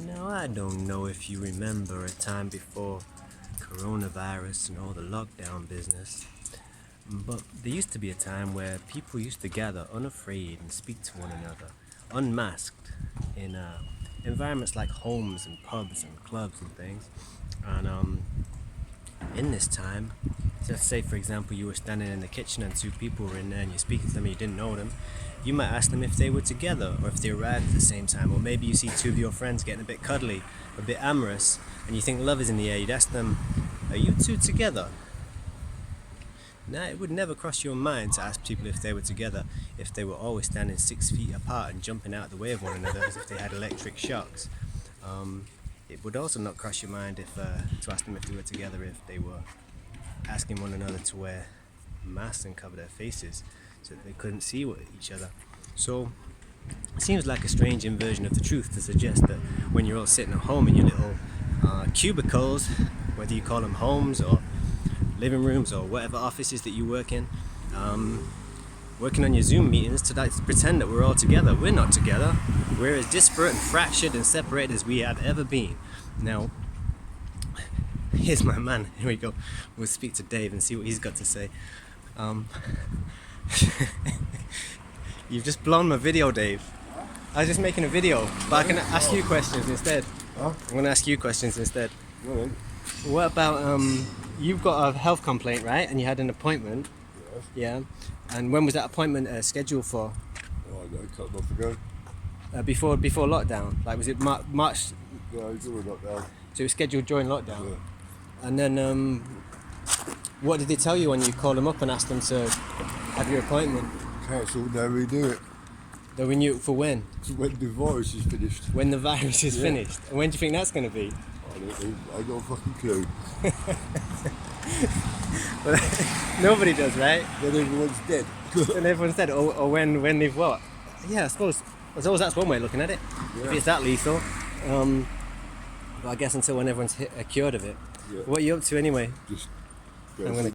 Now, I don't know if you remember a time before coronavirus and all the lockdown business, but there used to be a time where people used to gather unafraid and speak to one another, unmasked, in environments like homes and pubs and clubs and things. And in this time, let's say for example you were standing in the kitchen and two people were in there and you're speaking to them and you didn't know them, you might ask them if they were together or if they arrived at the same time, or maybe you see two of your friends getting a bit cuddly, a bit amorous, and you think love is in the air. You'd ask them, are you two together? Now, it would never cross your mind to ask people if they were together if they were always standing 6 feet apart and jumping out of the way of one another as if they had electric shocks. It would also not cross your mind to ask them if they were together if they were asking one another to wear masks and cover their faces so that they couldn't see each other. So it seems like a strange inversion of the truth to suggest that when you're all sitting at home in your little cubicles, whether you call them homes or living rooms or whatever offices that you work in, working on your Zoom meetings to pretend that we're all together. We're not together. We're as disparate and fractured and separated as we have ever been. Now, here's my man. Here we go. We'll speak to Dave and see what he's got to say. You've just blown my video, Dave. I was just making a video, but I can ask you questions instead. Huh? I'm going to ask you questions instead. Go on. What about, you've got a health complaint, right? And you had an appointment. Yes. Yeah. And when was that appointment scheduled for? Oh, I got a couple months ago. Before lockdown? Like, was it March? Yeah, it's all not down. So it was scheduled during lockdown? Yeah. And then, what did they tell you when you called them up and asked them to have your appointment? Cancelled, now redo it. They renew it for when? When the virus is finished. When the virus is Yeah. finished. And when do you think that's going to be? I don't know. I got a fucking clue. Well, nobody does, right? Then everyone's dead. And everyone's dead. Or when they've what? Yeah, I suppose that's one way of looking at it. Yeah. If it's that lethal. But I guess until when everyone's cured of it. Yeah. What are you up to anyway? Just I'm gonna